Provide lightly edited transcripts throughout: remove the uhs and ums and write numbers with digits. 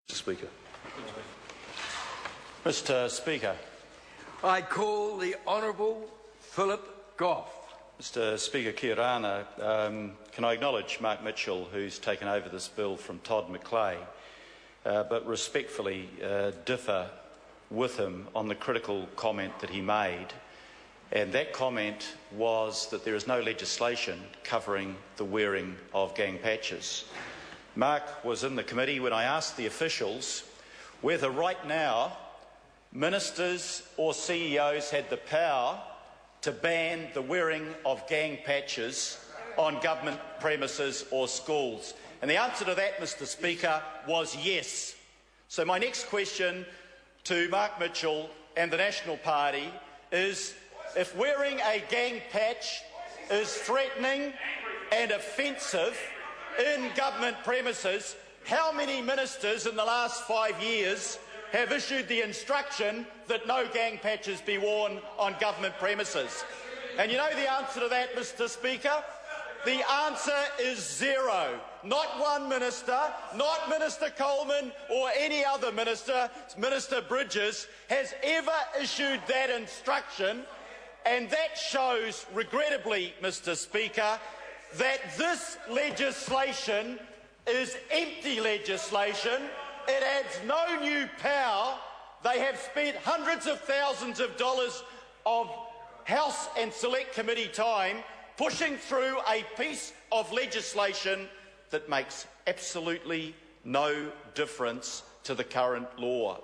Speaker. Mr. Speaker. I call the Honourable Philip Goff. Mr. Speaker, kia rana. Can I acknowledge Mark Mitchell, who's taken over this bill from Todd McClay, but respectfully differ with him on the critical comment that he made. And that comment was that there is no legislation covering the wearing of gang patches. Mark was in the committee when I asked the officials whether right now ministers or CEOs had the power to ban the wearing of gang patches on government premises or schools. And the answer to that, Mr. Speaker, was yes. So my next question to Mark Mitchell and the National Party is, if wearing a gang patch is threatening and offensive in government premises, how many ministers in the last 5 years have issued the instruction that no gang patches be worn on government premises? And you know the answer to that, Mr. Speaker? The answer is zero. Not one minister, not Minister Coleman or any other minister, Minister Bridges, has ever issued that instruction. And that shows, regrettably, Mr. Speaker, that this legislation is empty legislation. It adds no new power. They have spent hundreds of thousands of dollars of House and Select Committee time pushing through a piece of legislation that makes absolutely no difference to the current law.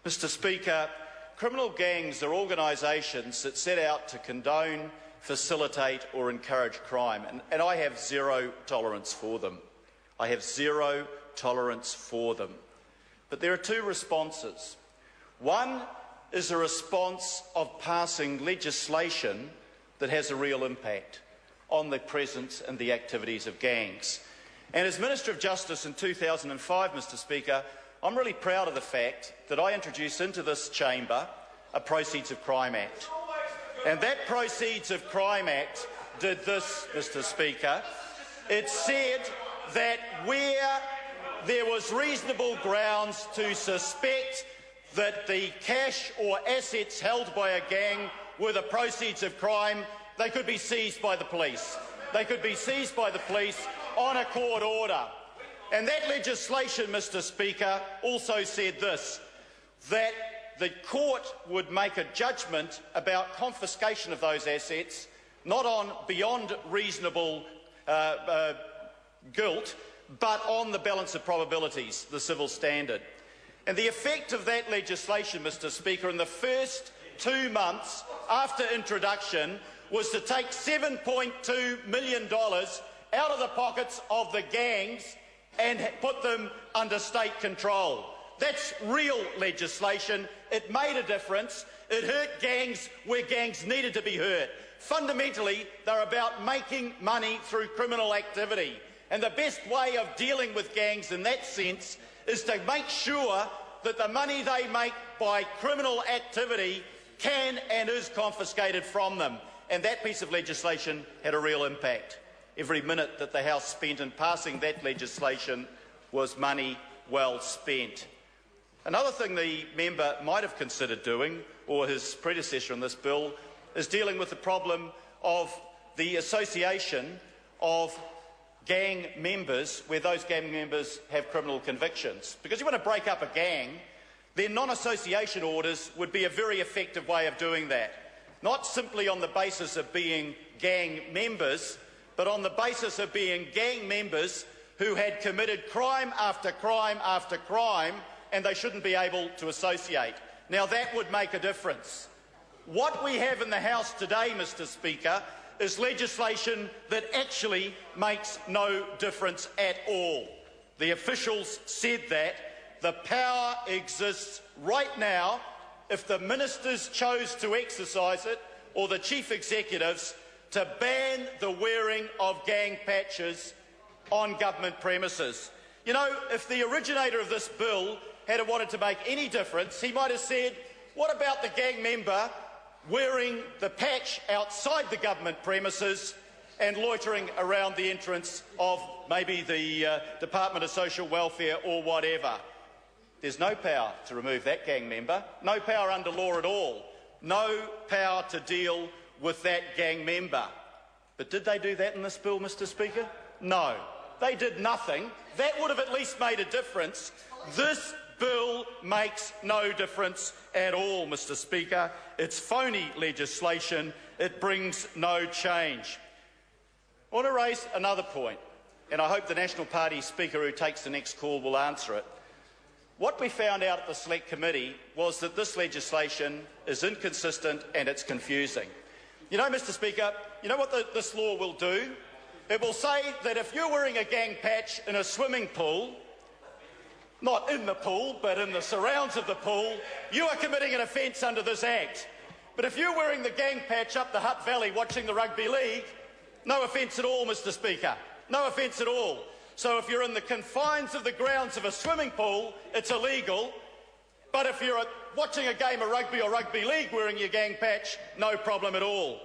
Mr. Speaker, criminal gangs are organisations that set out to condone, facilitate or encourage crime, and I have zero tolerance for them. I have zero tolerance for them. But there are two responses. One is a response of passing legislation that has a real impact on the presence and the activities of gangs. And as Minister of Justice in 2005, Mr. Speaker, I'm really proud of the fact that I introduced into this chamber a Proceeds of Crime Act. And that Proceeds of Crime Act did this, Mr. Speaker. It said that where there was reasonable grounds to suspect that the cash or assets held by a gang were the proceeds of crime, they could be seized by the police. They could be seized by the police on a court order. And that legislation, Mr. Speaker, also said this, that the court would make a judgment about confiscation of those assets, not on beyond reasonable guilt, but on the balance of probabilities, the civil standard. And the effect of that legislation, Mr. Speaker, in the first 2 months after introduction was to take $7.2 million out of the pockets of the gangs and put them under state control. That's real legislation. It made a difference. It hurt gangs where gangs needed to be hurt. Fundamentally, they're about making money through criminal activity. And the best way of dealing with gangs in that sense is to make sure that the money they make by criminal activity can and is confiscated from them. And that piece of legislation had a real impact. Every minute that the House spent in passing that legislation was money well spent. Another thing the member might have considered doing, or his predecessor in this bill, is dealing with the problem of the association of gang members where those gang members have criminal convictions. Because you want to break up a gang, then non-association orders would be a very effective way of doing that. Not simply on the basis of being gang members, but on the basis of being gang members who had committed crime after crime after crime, and they shouldn't be able to associate. Now that would make a difference. What we have in the House today, Mr. Speaker, is legislation that actually makes no difference at all. The officials said that. The power exists right now if the ministers chose to exercise it, or the chief executives, to ban the wearing of gang patches on government premises. You know, if the originator of this bill had wanted to make any difference, he might have said, what about the gang member wearing the patch outside the government premises and loitering around the entrance of maybe the Department of Social Welfare or whatever? There's no power to remove that gang member, no power under law at all, no power to deal with that gang member. But did they do that in this bill, Mr. Speaker? No, they did nothing. That would have at least made a difference. This bill makes no difference at all, Mr. Speaker. It's phony legislation. It brings no change. I want to raise another point, and I hope the National Party Speaker who takes the next call will answer it. What we found out at the Select Committee was that this legislation is inconsistent and it's confusing. You know, Mr. Speaker, you know what this law will do? It will say that if you're wearing a gang patch in a swimming pool, not in the pool, but in the surrounds of the pool, you are committing an offence under this Act. But if you're wearing the gang patch up the Hutt Valley watching the rugby league, no offence at all, Mr. Speaker. No offence at all. So if you're in the confines of the grounds of a swimming pool, it's illegal. But if you're watching a game of rugby or rugby league wearing your gang patch, no problem at all.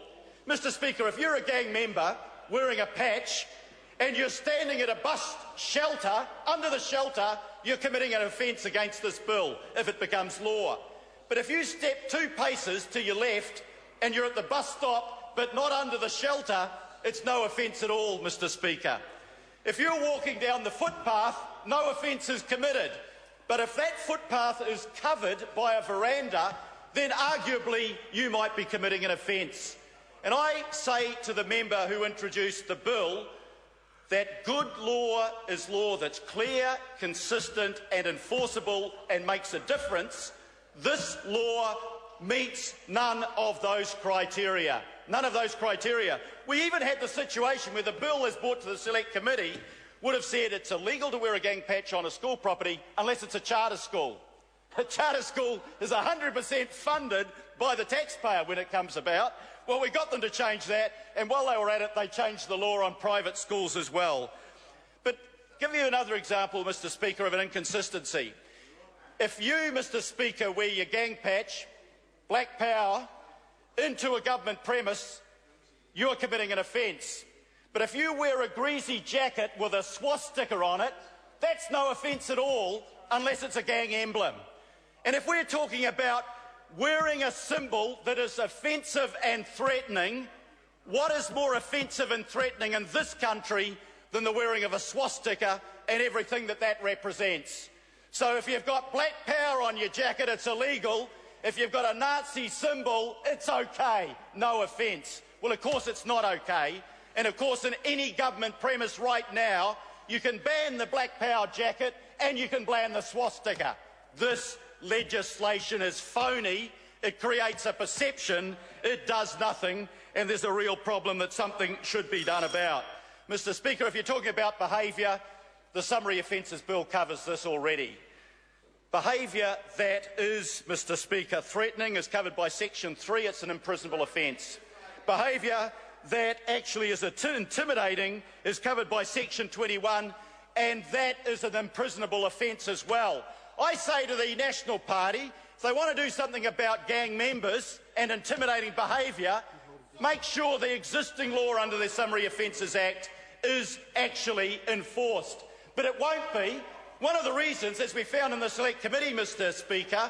Mr. Speaker, if you're a gang member wearing a patch and you're standing at a bus shelter, under the shelter, you're committing an offence against this bill if it becomes law. But if you step 2 paces to your left and you're at the bus stop but not under the shelter, it's no offence at all, Mr. Speaker. If you're walking down the footpath, no offence is committed. But if that footpath is covered by a veranda, then arguably you might be committing an offence. And I say to the member who introduced the bill that good law is law that's clear, consistent and enforceable and makes a difference. This law meets none of those criteria. None of those criteria. We even had the situation where the bill, as brought to the Select Committee, would have said it's illegal to wear a gang patch on a school property unless it's a charter school. A charter school is 100% funded by the taxpayer when it comes about. Well, we got them to change that, and while they were at it, they changed the law on private schools as well. But give you another example, Mr. Speaker, of an inconsistency. If you, Mr. Speaker, wear your gang patch, black power, into a government premise, you are committing an offence. But if you wear a greasy jacket with a swastika on it, that's no offence at all unless it's a gang emblem. And if we're talking about wearing a symbol that is offensive and threatening, what is more offensive and threatening in this country than the wearing of a swastika and everything that that represents? So if you've got black power on your jacket, it's illegal. If you've got a Nazi symbol, it's okay, no offence. Well, of course it's not okay. And of course in any government premise right now, you can ban the black power jacket and you can ban the swastika. This legislation is phony. It creates a perception. It does nothing. And there's a real problem that something should be done about. Mr. Speaker, if you're talking about behaviour, the Summary Offences Bill covers this already. Behaviour that is, Mr. Speaker, threatening is covered by Section 3. It's an imprisonable offence. Behaviour that actually is intimidating is covered by Section 21, and that is an imprisonable offence as well. I say to the National Party, if they want to do something about gang members and intimidating behaviour, make sure the existing law under the Summary Offences Act is actually enforced. But it won't be. One of the reasons, as we found in the Select Committee, Mr. Speaker,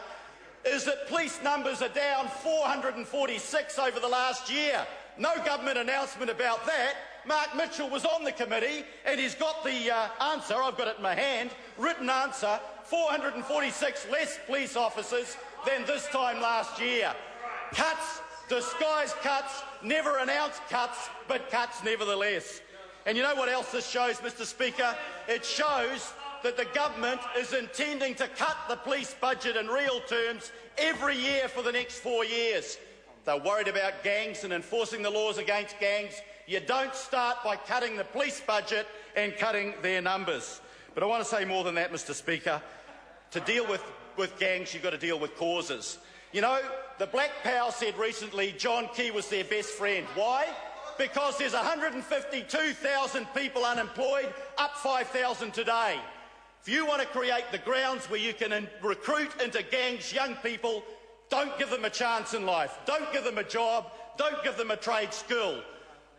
is that police numbers are down 446 over the last year. No government announcement about that. Mark Mitchell was on the committee and he's got the answer, I've got it in my hand, written answer, 446 less police officers than this time last year. Cuts, disguised cuts, never announced cuts, but cuts nevertheless. And you know what else this shows, Mr. Speaker? It shows that the government is intending to cut the police budget in real terms every year for the next 4 years. They're worried about gangs and enforcing the laws against gangs. You don't start by cutting the police budget and cutting their numbers. But I want to say more than that, Mr. Speaker. To deal with gangs, you've got to deal with causes. You know, the Black Power said recently John Key was their best friend. Why? Because there's 152,000 people unemployed, up 5,000 today. If you want to create the grounds where you can recruit into gangs young people, don't give them a chance in life. Don't give them a job. Don't give them a trade skill.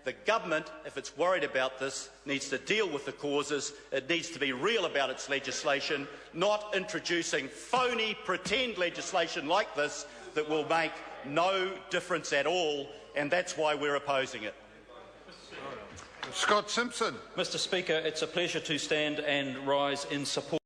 The government, if it's worried about this, needs to deal with the causes. It needs to be real about its legislation, not introducing phony pretend legislation like this that will make no difference at all, and that's why we're opposing it. Scott Simpson. Mr. Speaker, it's a pleasure to stand and rise in support